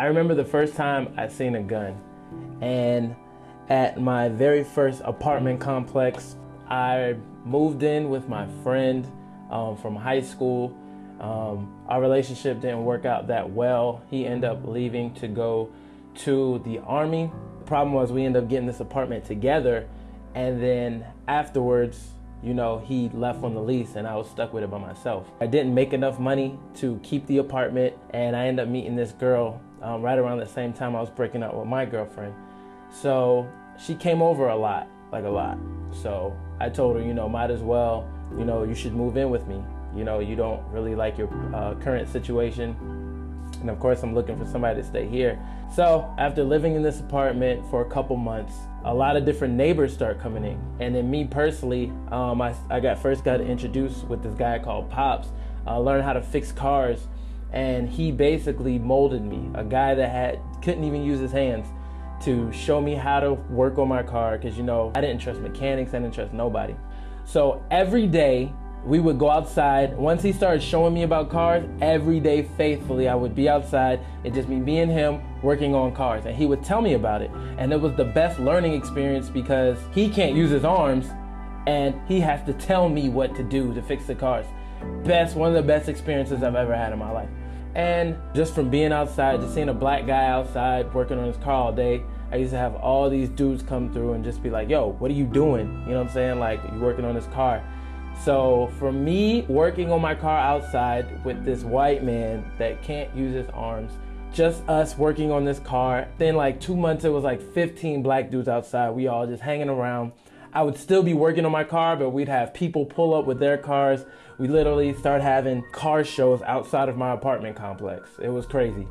I remember the first time I seen a gun, and at my very first apartment complex, I moved in with my friend from high school. Our relationship didn't work out that well. He ended up leaving to go to the Army. The problem was we ended up getting this apartment together, and then afterwards, you know, he left on the lease and I was stuck with it by myself. I didn't make enough money to keep the apartment, and I ended up meeting this girl right around the same time I was breaking up with my girlfriend. So she came over a lot, like a lot. So I told her, you know, might as well, you know, you should move in with me. You know, you don't really like your current situation. And of course, I'm looking for somebody to stay here. So after living in this apartment for a couple months, a lot of different neighbors start coming in. And then me personally, I first got introduced with this guy called Pops. I learned how to fix cars, and he basically molded me, a guy that couldn't even use his hands, to show me how to work on my car, because, you know, I didn't trust mechanics, I didn't trust nobody. So every day we would go outside. Once he started showing me about cars, every day faithfully I would be outside. It'd just be me and him working on cars, and he would tell me about it. And it was the best learning experience because he can't use his arms and he has to tell me what to do to fix the cars. One of the best experiences I've ever had in my life. And just from being outside, just seeing a black guy outside working on his car all day, I used to have all these dudes come through and just be like, yo, what are you doing? You know what I'm saying? Like, you working on this car. So for me, working on my car outside with this white man that can't use his arms, just us working on this car. Then like 2 months, it was like 15 black dudes outside. We all just hanging around. I would still be working on my car, but we'd have people pull up with their cars. We literally start having car shows outside of my apartment complex. It was crazy.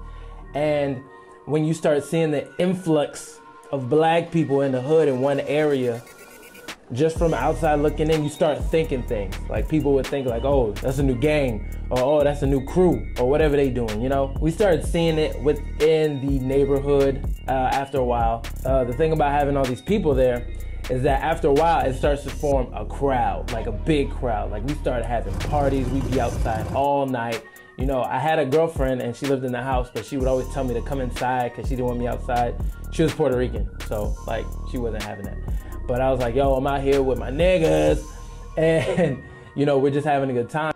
And when you start seeing the influx of black people in the hood in one area, just from outside looking in, you start thinking things. Like, people would think like, oh, that's a new gang, or oh, that's a new crew, or whatever they doing, you know? We started seeing it within the neighborhood after a while. The thing about having all these people there is that after a while, it starts to form a crowd, like a big crowd. Like, we started having parties, we'd be outside all night. You know, I had a girlfriend and she lived in the house, but she would always tell me to come inside because she didn't want me outside. She was Puerto Rican, so like, she wasn't having that. But I was like, yo, I'm out here with my niggas, and you know, we're just having a good time.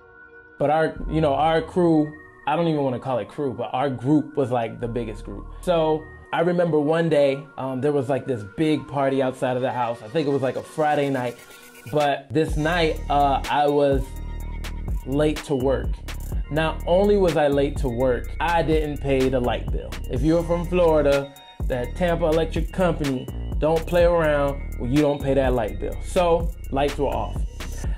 But our crew, I don't even want to call it crew, but our group was like the biggest group. So I remember one day, there was like this big party outside of the house. I think it was like a Friday night. But this night, I was late to work. Not only was I late to work, I didn't pay the light bill. If you're from Florida, that Tampa Electric Company don't play around when you don't pay that light bill. So lights were off.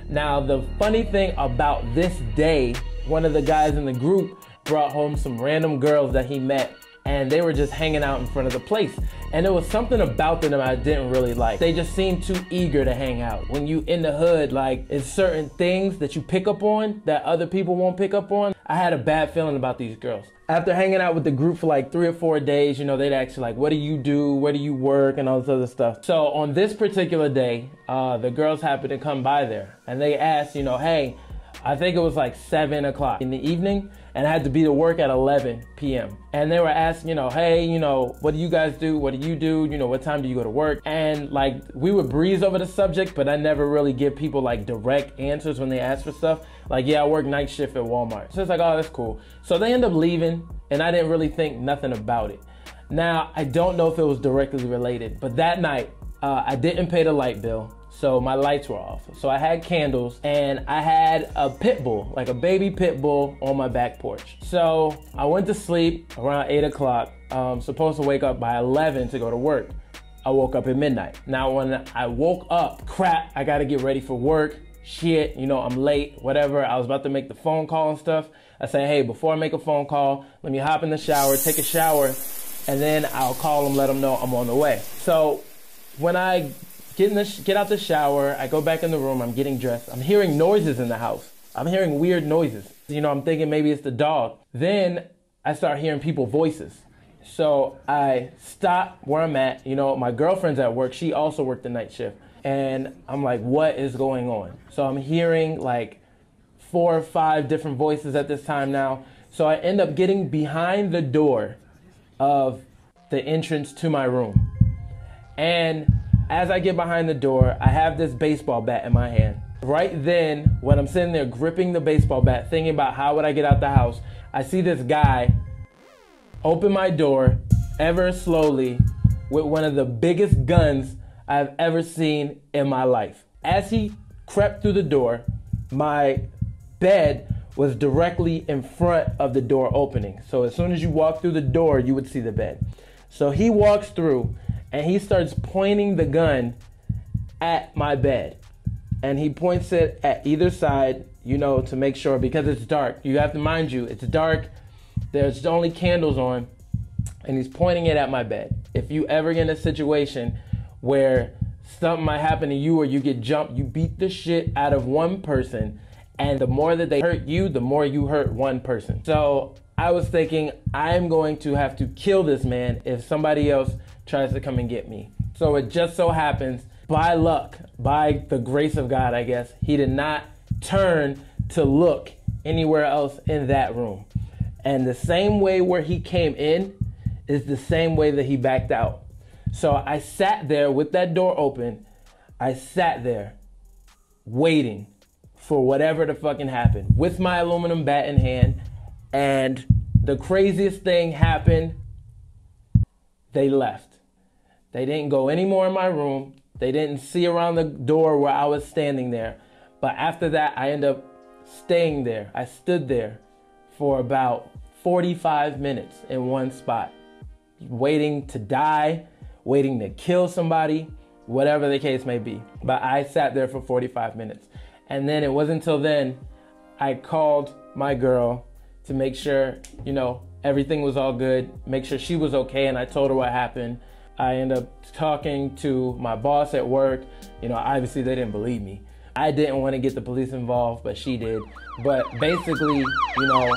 Now, the funny thing about this day, one of the guys in the group brought home some random girls that he met, and they were just hanging out in front of the place. And there was something about them I didn't really like. They just seemed too eager to hang out. When you in the hood, like, it's certain things that you pick up on that other people won't pick up on. I had a bad feeling about these girls. After hanging out with the group for like 3 or 4 days, you know, they'd ask you like, what do you do? Where do you work? And all this other stuff. So on this particular day, the girls happened to come by there, and they asked, you know, hey, I think it was like 7 o'clock in the evening, and I had to be to work at 11 p.m. And they were asking, you know, hey, you know, what do you guys do? What do you do? You know, what time do you go to work? And like, we would breeze over the subject, but I never really give people like direct answers when they ask for stuff. Like, yeah, I work night shift at Walmart. So it's like, oh, that's cool. So they end up leaving, and I didn't really think nothing about it. Now, I don't know if it was directly related, but that night, I didn't pay the light bill. So my lights were off. So I had candles, and I had a pit bull, like a baby pit bull, on my back porch. So I went to sleep around 8 o'clock. Supposed to wake up by 11 to go to work. I woke up at midnight. Now when I woke up, crap, I gotta get ready for work. Shit, you know, I'm late, whatever. I was about to make the phone call and stuff. I said, hey, before I make a phone call, let me hop in the shower, take a shower, and then I'll call them, let them know I'm on the way. So when I get out the shower, I go back in the room, I'm getting dressed. I'm hearing noises in the house. I'm hearing weird noises. You know, I'm thinking maybe it's the dog. Then I start hearing people's voices. So I stop where I'm at. You know, my girlfriend's at work. She also worked the night shift. And I'm like, what is going on? So I'm hearing like 4 or 5 different voices at this time now. So I end up getting behind the door of the entrance to my room. And as I get behind the door, I have this baseball bat in my hand. Right then, when I'm sitting there gripping the baseball bat, thinking about how would I get out the house, I see this guy open my door ever slowly with one of the biggest guns I've ever seen in my life. As he crept through the door, my bed was directly in front of the door opening. So as soon as you walk through the door, you would see the bed. So he walks through and he starts pointing the gun at my bed. And he points it at either side, you know, to make sure, because it's dark. You have to mind you, it's dark. There's only candles on. And he's pointing it at my bed. If you ever get in a situation where something might happen to you or you get jumped, you beat the shit out of one person. And the more that they hurt you, the more you hurt one person. So I was thinking, I'm going to have to kill this man if somebody else tries to come and get me. So it just so happens, by luck, by the grace of God, I guess, he did not turn to look anywhere else in that room. And the same way where he came in is the same way that he backed out. So I sat there with that door open. I sat there waiting for whatever to fucking happen with my aluminum bat in hand. And the craziest thing happened. They left. They didn't go any more in my room. They didn't see around the door where I was standing there. But after that, I ended up staying there. I stood there for about 45 minutes in one spot, waiting to die, waiting to kill somebody, whatever the case may be. But I sat there for 45 minutes. And then it wasn't until then I called my girl to make sure, you know, everything was all good, make sure she was okay, and I told her what happened. I ended up talking to my boss at work. You know, obviously they didn't believe me. I didn't want to get the police involved, but she did. But basically, you know,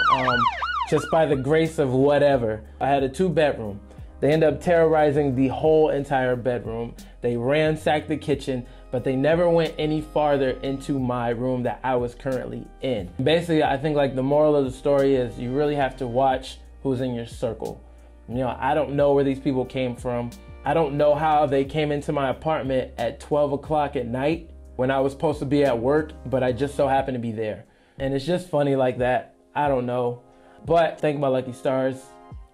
just by the grace of whatever, I had a 2-bedroom. They ended up terrorizing the whole entire bedroom. They ransacked the kitchen, but they never went any farther into my room that I was currently in. Basically, I think like the moral of the story is you really have to watch who's in your circle. You know, I don't know where these people came from. I don't know how they came into my apartment at 12 o'clock at night when I was supposed to be at work, but I just so happened to be there. And it's just funny like that. I don't know. But thank my lucky stars,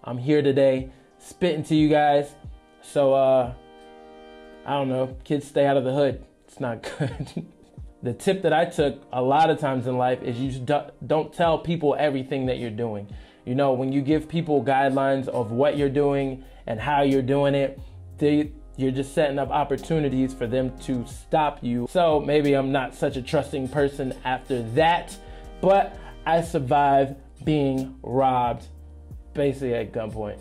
I'm here today spitting to you guys. So, I don't know, kids, stay out of the hood. It's not good. The tip that I took a lot of times in life is you just don't tell people everything that you're doing. You know, when you give people guidelines of what you're doing and how you're doing it, you're just setting up opportunities for them to stop you. So maybe I'm not such a trusting person after that, but I survived being robbed basically at gunpoint.